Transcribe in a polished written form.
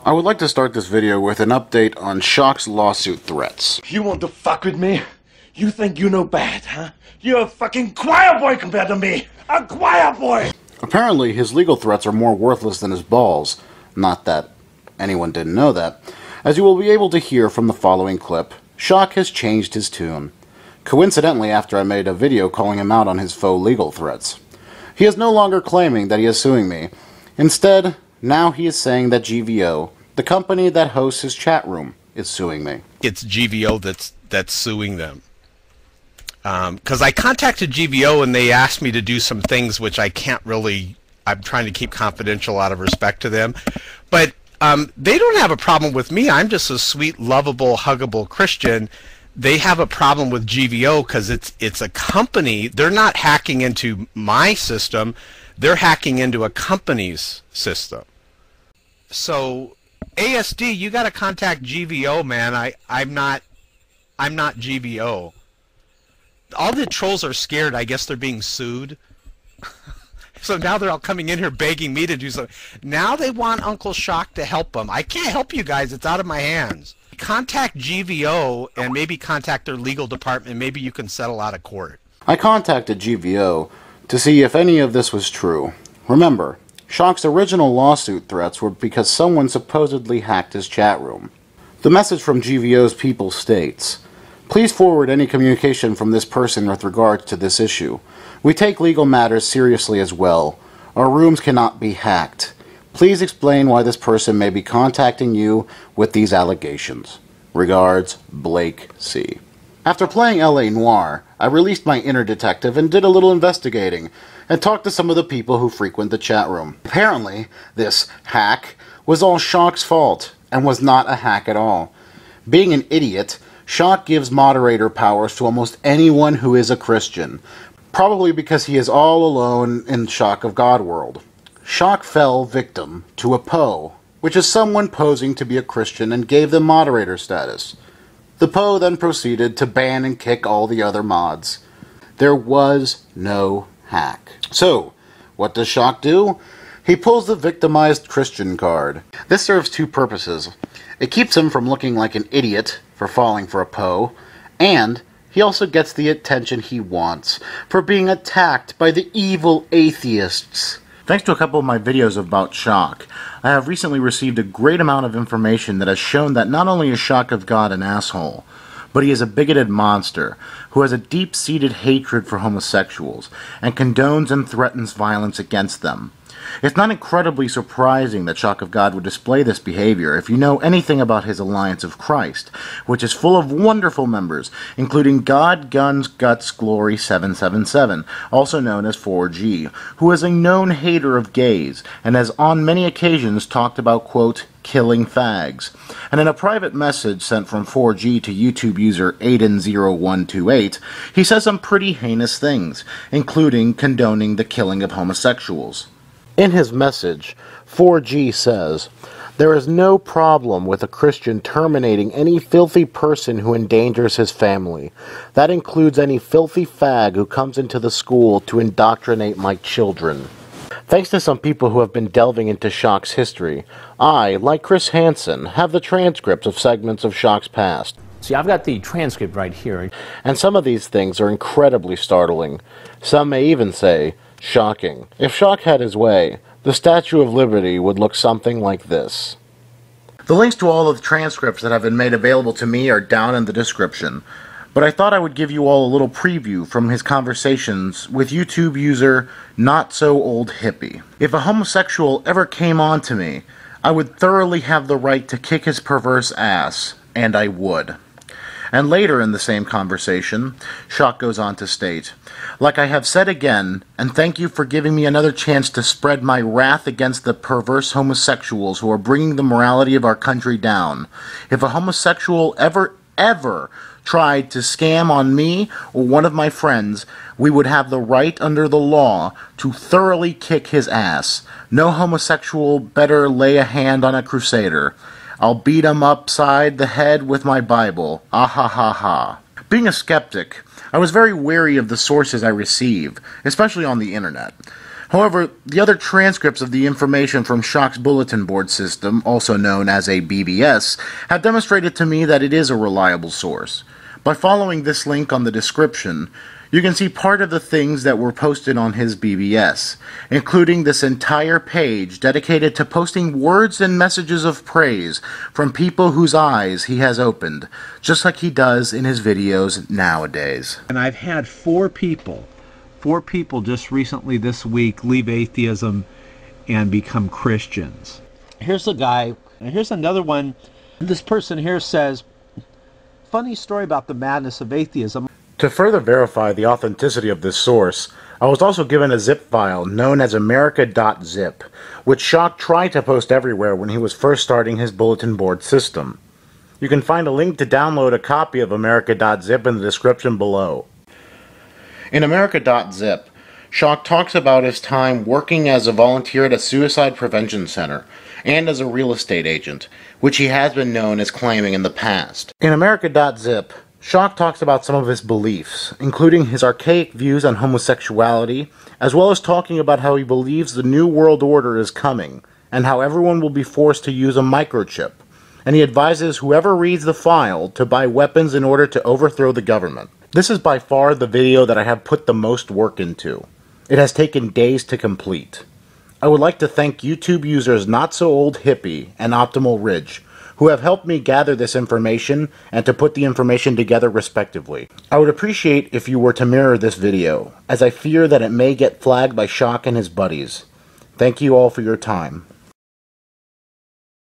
I would like to start this video with an update on Shock's lawsuit threats. You want to fuck with me? You think you know bad, huh? You're a fucking choir boy compared to me! A choir boy! Apparently, his legal threats are more worthless than his balls. Not that anyone didn't know that. As you will be able to hear from the following clip, Shock has changed his tune. Coincidentally, after I made a video calling him out on his faux legal threats. He is no longer claiming that he is suing me. Instead, now he is saying that GVO, the company that hosts his chat room, is suing me. It's GVO that's suing them. Because I contacted GVO and they asked me to do some things which I can't really, I'm trying to keep confidential out of respect to them. But they don't have a problem with me. I'm just a sweet, lovable, huggable Christian. They have a problem with GVO because it's a company. They're not hacking into my system. They're hacking into a company's system. So ASD, you got to contact GVO, man. I'm not GVO. All the trolls are scared. I guess they're being sued. So now they're all coming in here begging me to do something. Now they want Uncle Shock to help them. I can't help you guys. It's out of my hands. Contact GVO and maybe contact their legal department. Maybe you can settle out of court. I contacted GVO to see if any of this was true. Remember, Shock's original lawsuit threats were because someone supposedly hacked his chat room. The message from GVO's people states, "Please forward any communication from this person with regards to this issue. We take legal matters seriously as well. Our rooms cannot be hacked. Please explain why this person may be contacting you with these allegations. Regards, Blake C." After playing LA Noire, I released my inner detective and did a little investigating, and talked to some of the people who frequent the chat room. Apparently, this hack was all Shock's fault, and was not a hack at all. Being an idiot, Shock gives moderator powers to almost anyone who is a Christian, probably because he is all alone in ShockofGod world. Shock fell victim to a PO, which is someone posing to be a Christian and gave them moderator status. The PO then proceeded to ban and kick all the other mods. There was no hack. So, what does Shock do? He pulls the victimized Christian card. This serves two purposes. It keeps him from looking like an idiot for falling for a PO, and he also gets the attention he wants for being attacked by the evil atheists. Thanks to a couple of my videos about Shock, I have recently received a great amount of information that has shown that not only is ShockofGod an asshole, but he is a bigoted monster who has a deep-seated hatred for homosexuals and condones and threatens violence against them. It's not incredibly surprising that ShockofGod would display this behavior if you know anything about his Alliance of Christ, which is full of wonderful members, including God, Guns, Guts, Glory 777, also known as 4G, who is a known hater of gays, and has on many occasions talked about, quote, killing fags. And in a private message sent from 4G to YouTube user Aiden0128, he says some pretty heinous things, including condoning the killing of homosexuals. In his message, 4G says, "There is no problem with a Christian terminating any filthy person who endangers his family. That includes any filthy fag who comes into the school to indoctrinate my children." Thanks to some people who have been delving into Shock's history, I, like Chris Hansen, have the transcripts of segments of Shock's past. See, I've got the transcript right here. And some of these things are incredibly startling. Some may even say, shocking. If Shock had his way, the Statue of Liberty would look something like this. The links to all of the transcripts that have been made available to me are down in the description, but I thought I would give you all a little preview from his conversations with YouTube user Not So Old Hippie. If a homosexual ever came on to me, I would thoroughly have the right to kick his perverse ass, and I would. And later in the same conversation, Shock goes on to state, "Like I have said again, and thank you for giving me another chance to spread my wrath against the perverse homosexuals who are bringing the morality of our country down. If a homosexual ever tried to scam on me or one of my friends, we would have the right under the law to thoroughly kick his ass. No homosexual better lay a hand on a crusader. I'll beat him upside the head with my Bible. Ah ha ha ha." Being a skeptic, I was very wary of the sources I receive, especially on the internet. However, the other transcripts of the information from Shock's bulletin board system, also known as a BBS, have demonstrated to me that it is a reliable source. By following this link on the description, you can see part of the things that were posted on his BBS, including this entire page dedicated to posting words and messages of praise from people whose eyes he has opened, just like he does in his videos nowadays. And I've had four people just recently this week leave atheism and become Christians. Here's a guy, and here's another one. This person here says, funny story about the madness of atheism. To further verify the authenticity of this source, I was also given a zip file known as America.zip, which Shock tried to post everywhere when he was first starting his bulletin board system. You can find a link to download a copy of America.zip in the description below. In America.zip, Shock talks about his time working as a volunteer at a suicide prevention center and as a real estate agent, which he has been known as claiming in the past. In America.zip, Shock talks about some of his beliefs, including his archaic views on homosexuality, as well as talking about how he believes the New World Order is coming, and how everyone will be forced to use a microchip, and he advises whoever reads the file to buy weapons in order to overthrow the government. This is by far the video that I have put the most work into. It has taken days to complete. I would like to thank YouTube users Not So Old Hippie and Optimal Ridge, who have helped me gather this information and to put the information together respectively. I would appreciate if you were to mirror this video, as I fear that it may get flagged by Shock and his buddies. Thank you all for your time.